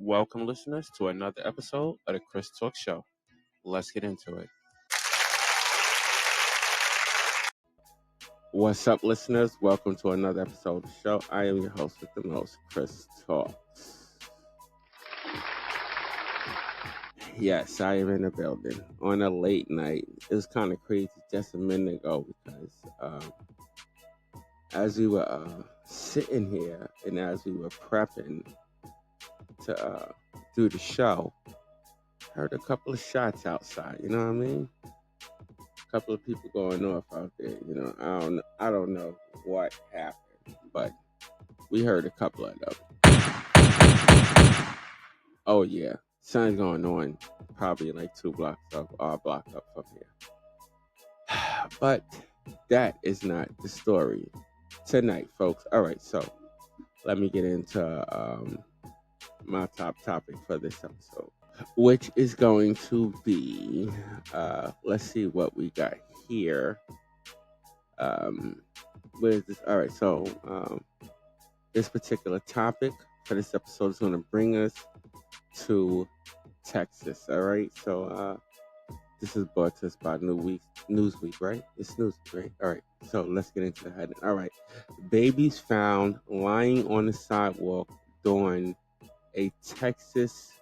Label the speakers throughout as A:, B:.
A: Welcome, listeners, to another episode of the Chris Talk Show. Let's get into it. What's up, listeners? Welcome to another episode of the show. I am your host with the most, Chris Talks. Yes, I am in the building on a late night. It was kind of crazy just a minute ago because as we were sitting here and as we were prepping to do the show, heard a couple of shots outside. You know what I mean? A couple of people going off out there. You know, I don't know what happened, but we heard a couple of them. Oh yeah, something's going on. Probably like 2 blocks up, or a block up from here. But that is not the story tonight, folks. All right, so let me get into my top topic for this episode, which is going to be, let's see what we got here. Where's this? All right, so this particular topic for this episode is going to bring us to Texas. All right, so this is brought to us by Newsweek, right? It's Newsweek, right? All right, so let's get into the heading. All right, babies found lying on the sidewalk during a Texas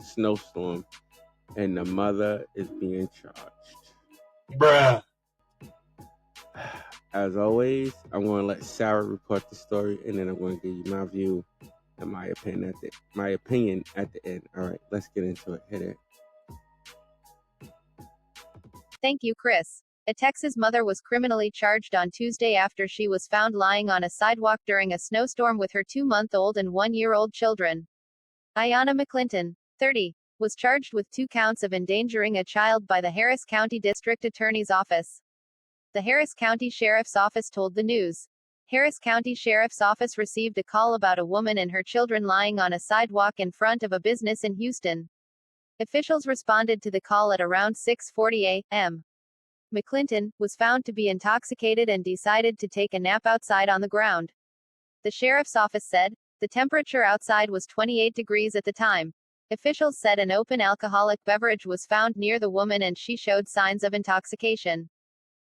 A: snowstorm, and the mother is being charged.
B: Bruh.
A: As always, I'm going to let Sarah report the story, and then I'm going to give you my view and my opinion at the end. All right, let's get into it. Hit it.
C: Thank you, Chris. A Texas mother was criminally charged on Tuesday after she was found lying on a sidewalk during a snowstorm with her 2-month-old and 1-year-old children. Ayanna McClinton, 30, was charged with 2 counts of endangering a child by the Harris County District Attorney's Office. The Harris County Sheriff's Office told the news. Harris County Sheriff's Office received a call about a woman and her children lying on a sidewalk in front of a business in Houston. Officials responded to the call at around 6:40 a.m. McClinton was found to be intoxicated and decided to take a nap outside on the ground. The sheriff's office said the temperature outside was 28 degrees at the time. Officials said an open alcoholic beverage was found near the woman and she showed signs of intoxication.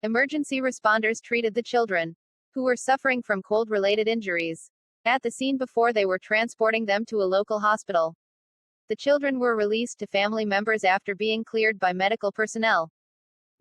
C: Emergency responders treated the children, who were suffering from cold-related injuries, at the scene before they were transporting them to a local hospital. The children were released to family members after being cleared by medical personnel.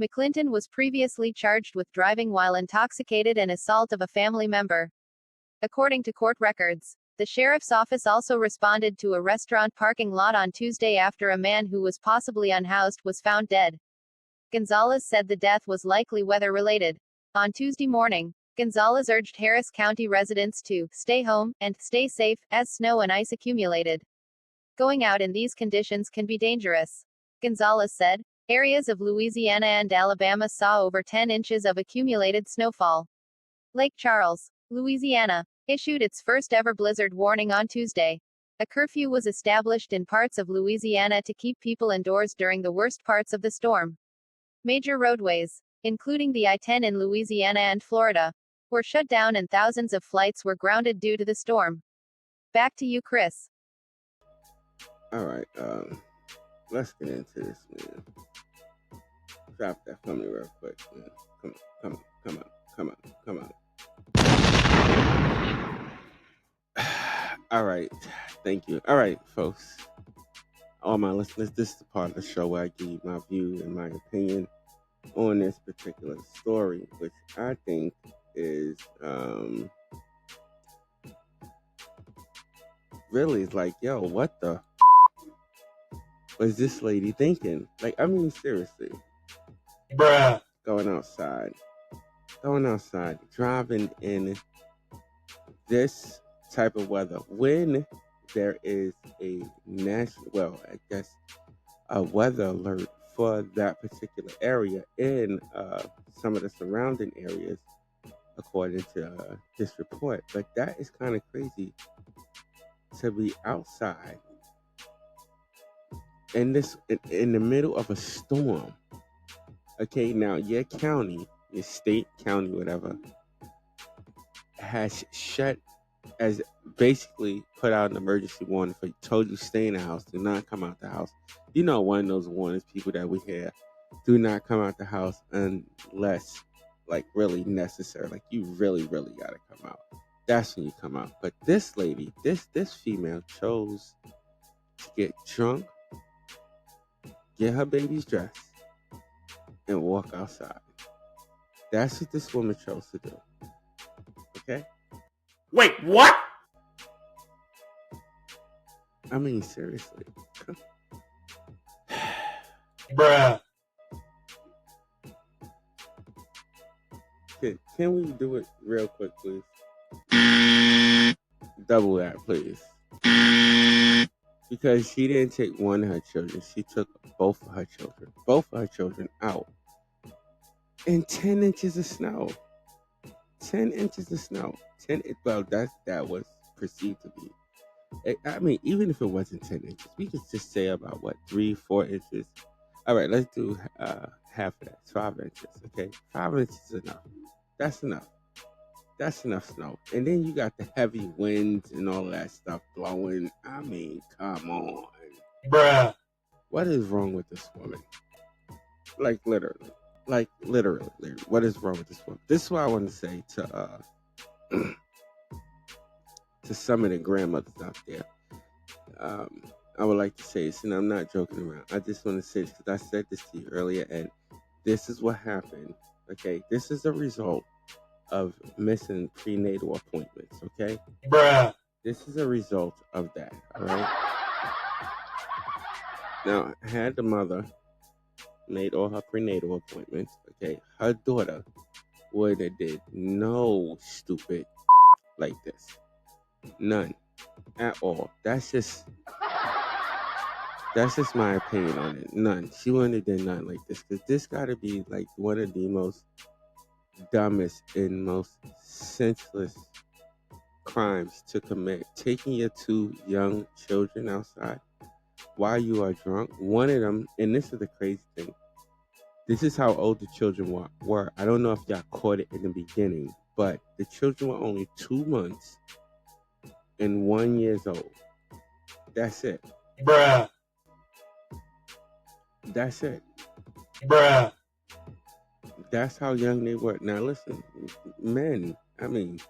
C: McClinton was previously charged with driving while intoxicated and assault of a family member. According to court records, the sheriff's office also responded to a restaurant parking lot on Tuesday after a man who was possibly unhoused was found dead. Gonzalez said the death was likely weather-related. On Tuesday morning, Gonzalez urged Harris County residents to stay home and stay safe as snow and ice accumulated. Going out in these conditions can be dangerous. Gonzalez said, areas of Louisiana and Alabama saw over 10 inches of accumulated snowfall. Lake Charles, Louisiana, issued its first ever blizzard warning on Tuesday. A curfew was established in parts of Louisiana to keep people indoors during the worst parts of the storm. Major roadways, including the I-10 in Louisiana and Florida, were shut down and thousands of flights were grounded due to the storm. Back to you, Chris.
A: All right, let's get into this, man. Drop that for me real quick, man. Come on. All right, thank you. All right, folks. All my listeners, this is the part of the show where I give you my view and my opinion on this particular story, which I think is really like, yo, what the was this lady thinking? Like, I mean, seriously.
B: Bruh.
A: Going outside, driving in this type of weather when there is a a weather alert for that particular area in some of the surrounding areas, according to this report. But that is kind of crazy to be outside in the middle of a storm. Okay, now your county, your state, county, whatever, has shut as basically put out an emergency warning for told you stay in the house, do not come out the house. You know, one of those warnings people that we hear, do not come out the house unless like really necessary, like you really gotta come out. That's when you come out. But this lady, this female chose to get drunk, get her baby's dress, and walk outside. That's what this woman chose to do. Okay?
B: Wait, what?
A: I mean, seriously.
B: Bruh.
A: Can we do it real quick, please? Double that, please. Because she didn't take one of her children. She took both of her children out in 10 inches of snow. 10 inches of snow. Well, that was perceived to be. I mean, even if it wasn't 10 inches, we could just say about, 3-4 inches. All right, let's do half of that. It's 5 inches, okay? 5 inches is enough. That's enough. That's enough snow. And then you got the heavy winds and all that stuff blowing. I mean, come on.
B: Bruh.
A: What is wrong with this woman? Like, literally. What is wrong with this woman? This is what I want to say to to some of the grandmothers out there. I would like to say this, and I'm not joking around. I just want to say this because I said this to you earlier, and this is what happened. Okay, this is a result of missing prenatal appointments. Okay,
B: Bruh.
A: this is a result of that. All right. Now, had the mother made all her prenatal appointments, okay, her daughter would have did no stupid like this. None at all. That's just my opinion on it. None. She wouldn't have done nothing like this, because this got to be like one of the most dumbest and most senseless crimes to commit. Taking your 2 young children outside while you are drunk. One of them, and this is the crazy thing, this is how old the children were. I don't know if y'all caught it in the beginning, but the children were only 2 months and 1 year old. That's it.
B: Bruh.
A: That's it.
B: Bruh.
A: That's how young they were. Now listen, men, I mean,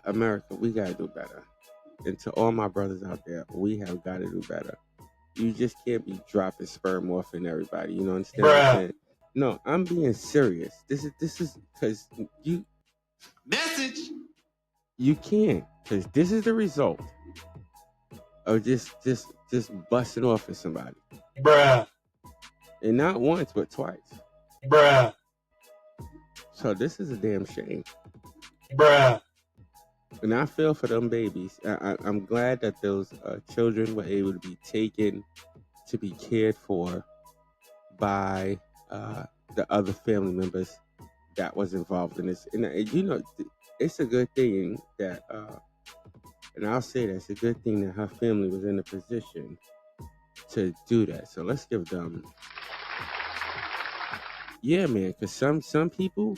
A: America, we gotta do better. And to all my brothers out there, we have got to do better. You just can't be dropping sperm off in everybody. You know, understand what I'm saying? No, I'm being serious. This is because you
B: Message.
A: You can't, because this is the result of just busting off at somebody.
B: Bruh.
A: And not once, but twice.
B: Bruh.
A: So this is a damn shame.
B: Bruh.
A: And I feel for them babies. I'm glad that those children were able to be taken to be cared for by the other family members that was involved in this. And you know, it's a good thing that, and I'll say that it's a good thing that her family was in a position to do that. So let's give them, yeah, man. Because some people,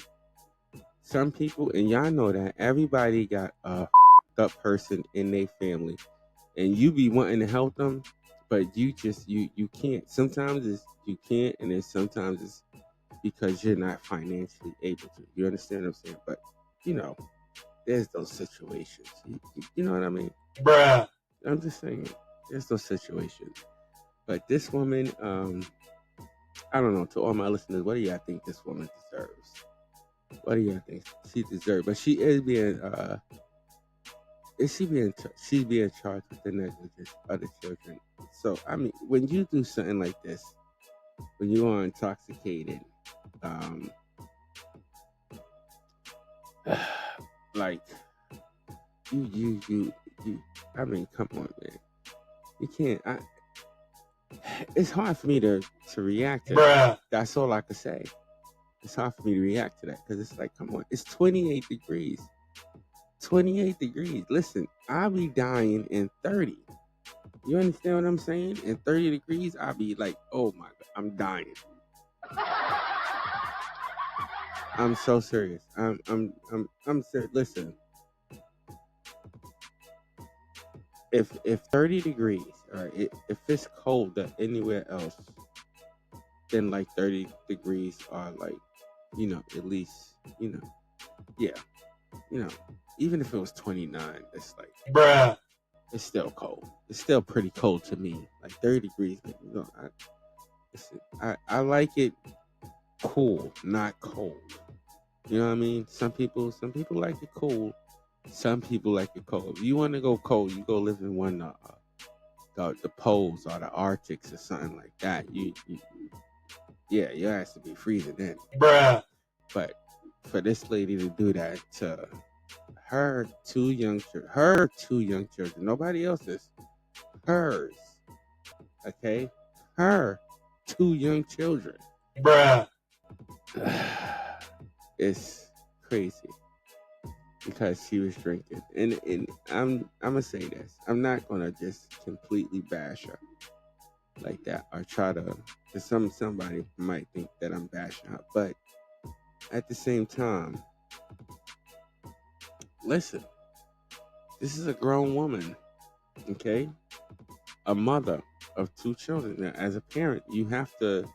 A: and y'all know that everybody got a up person in their family, and you be wanting to help them, but you just you can't. Sometimes it's you can't, and then sometimes it's because you're not financially able to. You understand what I'm saying? But you know, there's those situations. You know what I mean?
B: Bruh.
A: I'm just saying, there's those situations. But this woman, I don't know. To all my listeners, what do y'all think this woman deserves? What do y'all think she deserves? But she is being, she's being charged with the negligence of the children. So I mean, when you do something like this, when you are intoxicated, like you. I mean, come on, man. You can't. It's hard for me to react to that. That's all I can say. It's hard for me to react to that because it's like, come on, it's 28 degrees. 28 degrees. Listen, I'll be dying in 30. You understand what I'm saying? In 30 degrees, I'll be like, oh my God, I'm dying. I'm so serious. I'm serious. Listen, if 30 degrees, all right, if it's cold anywhere else, then like 30 degrees are like, at least, yeah, you know, even if it was 29, it's like,
B: bruh,
A: it's still cold. It's still pretty cold to me. Like 30 degrees, listen, I like it cool, not cold. You know what I mean? Some people like it cool. Some people like it cold. If you want to go cold, you go live in one the poles or the Arctics or something like that. Yeah, your ass to be freezing then.
B: bruh,
A: But for this lady to do that to her two young children, nobody else's, hers, okay, her two young children.
B: bruh,
A: It's crazy because she was drinking, and I'm gonna say this. I'm not gonna just completely bash her like that or try to. Cause somebody might think that I'm bashing her, but at the same time, listen. This is a grown woman, okay, a mother of two children. Now, as a parent, you have to.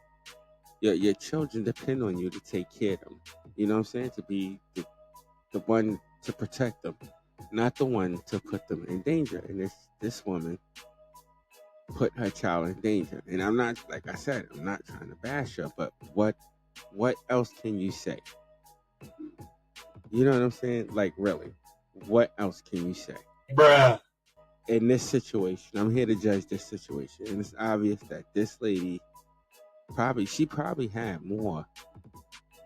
A: Your children depend on you to take care of them. You know what I'm saying? To be the one to protect them, not the one to put them in danger. And this woman put her child in danger. And I'm not, like I said, I'm not trying to bash her, but what else can you say? You know what I'm saying? Like, really, what else can you say?
B: bruh,
A: In this situation, I'm here to judge this situation, and it's obvious that this lady she probably had more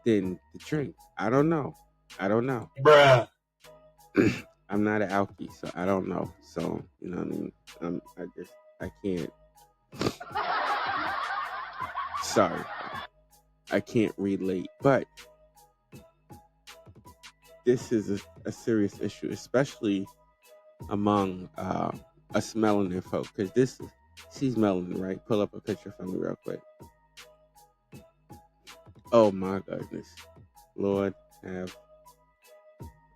A: than the drink. I don't know.
B: bruh,
A: I'm not an alkie, so I don't know. So you know what I mean. I can't. Sorry, I can't relate. But this is a serious issue, especially among us melanin folk, because she's melanin, right? Pull up a picture for me real quick. Oh my goodness, Lord have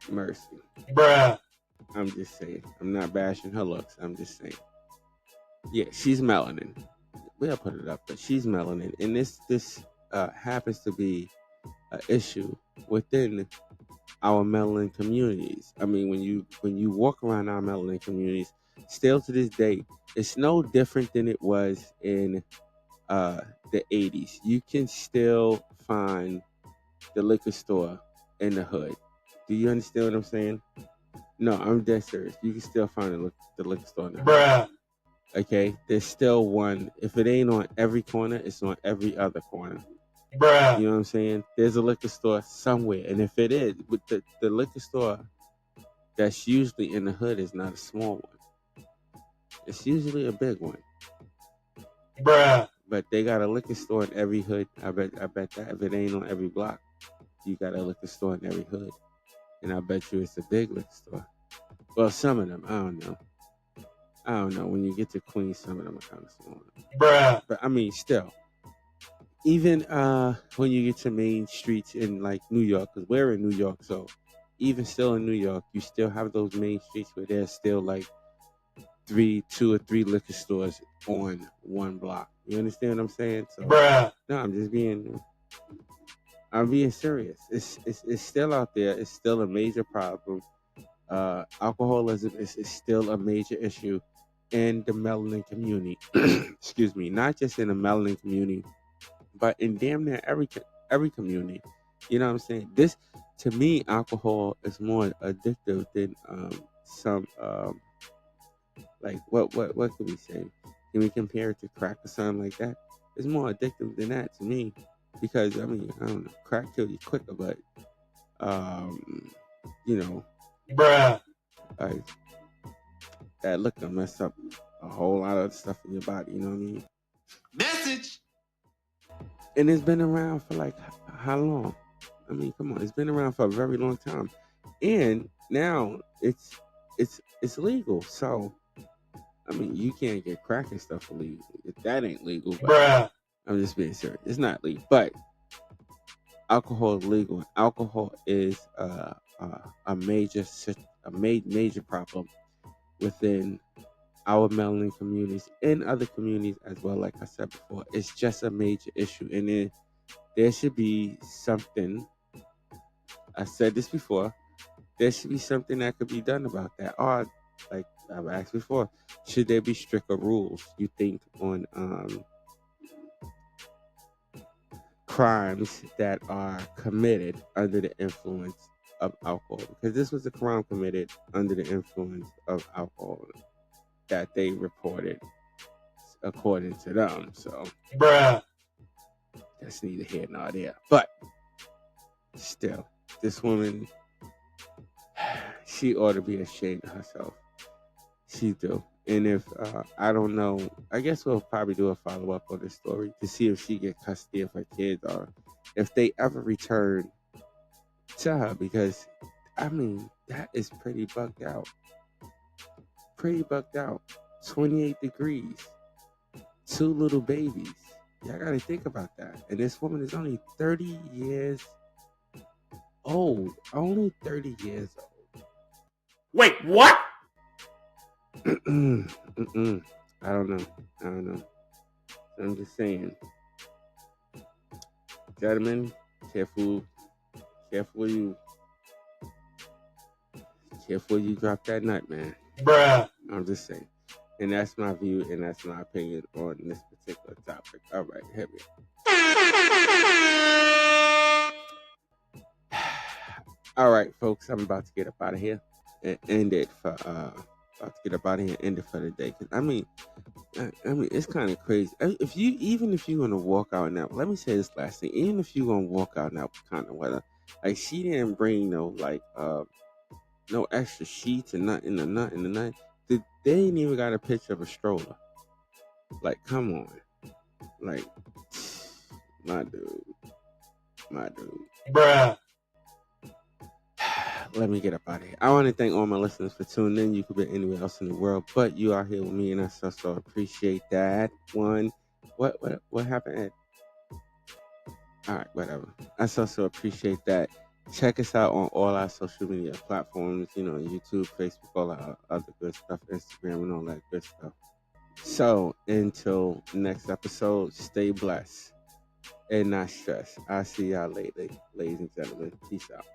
A: mercy.
B: bruh,
A: I'm just saying. I'm not bashing her looks. I'm just saying. Yeah, she's melanin. We'll put it up, but she's melanin, and this happens to be an issue within our melanin communities. I mean, when you walk around our melanin communities, still to this day, it's no different than it was in the 80s. You can still find the liquor store in the hood. Do you understand what I'm saying? No, I'm dead serious. You can still find the liquor store in the hood.
B: bruh,
A: Okay, there's still one. If it ain't on every corner, it's on every other corner.
B: bruh,
A: You know what I'm saying? There's a liquor store somewhere, and if it is, with the liquor store that's usually in the hood is not a small one. It's usually a big one.
B: bruh,
A: But they got a liquor store in every hood. I bet that if it ain't on every block, you got a liquor store in every hood, and I bet you it's a big liquor store. Well, some of them, I don't know. When you get to Queens, some of them are kind of small.
B: bruh,
A: But I mean, still, even when you get to main streets in like New York, because we're in New York, so even still in New York, you still have those main streets where there's still like two or three liquor stores on one block. You understand what I'm saying? So
B: bruh,
A: no, I'm being serious. It's still out there. It's still a major problem. Alcoholism is still a major issue in the melanin community. Excuse me, not just in the melanin community, but in damn near every community. You know what I'm saying? This, to me, alcohol is more addictive than some like what could we say? Can we compare it to crack or something like that? It's more addictive than that to me, because I mean, I don't know, crack kills you quicker, but you know,
B: bruh,
A: like that liquor mess up a whole lot of stuff in your body. You know what I mean?
B: message,
A: And it's been around for like how long? I mean, come on, it's been around for a very long time, and now it's legal. So I mean, you can't get crack and stuff illegal. That ain't legal. But
B: bruh,
A: I'm just being serious. It's not legal, but alcohol is legal. Alcohol is a major problem within our melanin communities and other communities as well. Like I said before, it's just a major issue, and there should be something. I said this before. There should be something that could be done about that. Or, like I've asked before, should there be stricter rules? You think on crimes that are committed under the influence of alcohol? Because this was a crime committed under the influence of alcohol that they reported, according to them. So,
B: Bruh.
A: that's neither here nor there. But still, this woman, she ought to be ashamed of herself. She do. And if I don't know, I guess we'll probably do a follow up on this story to see if she get custody of her kids or if they ever return to her. Because I mean, that is pretty bugged out. Pretty bugged out. 28 degrees. 2 little babies. Y'all gotta think about that. And this woman is only 30 years old. Only 30 years old.
B: Wait, what?
A: I don't know. I'm just saying. Gentlemen, careful you drop that nut, man.
B: Bruh.
A: I'm just saying. And that's my view and that's my opinion on this particular topic. All right, hit me. All right, folks, I'm about to get up out of here and end it for the day. 'Cause I mean, it's kind of crazy. Even if you're gonna walk out now, let me say this last thing. Even if you're gonna walk out now, kind of weather, like she didn't bring no extra sheets and nothing, They ain't even got a picture of a stroller. Like, come on, like, my dude.
B: Bruh.
A: Let me get up out of here. I want to thank all my listeners for tuning in. You could be anywhere else in the world, but you are here with me, and I so appreciate that. What happened, Ed? All right, whatever. I so appreciate that. Check us out on all our social media platforms. YouTube, Facebook, all our other good stuff, Instagram, and all that good stuff. So until next episode, stay blessed and not stressed. I'll see y'all later, ladies and gentlemen. Peace out.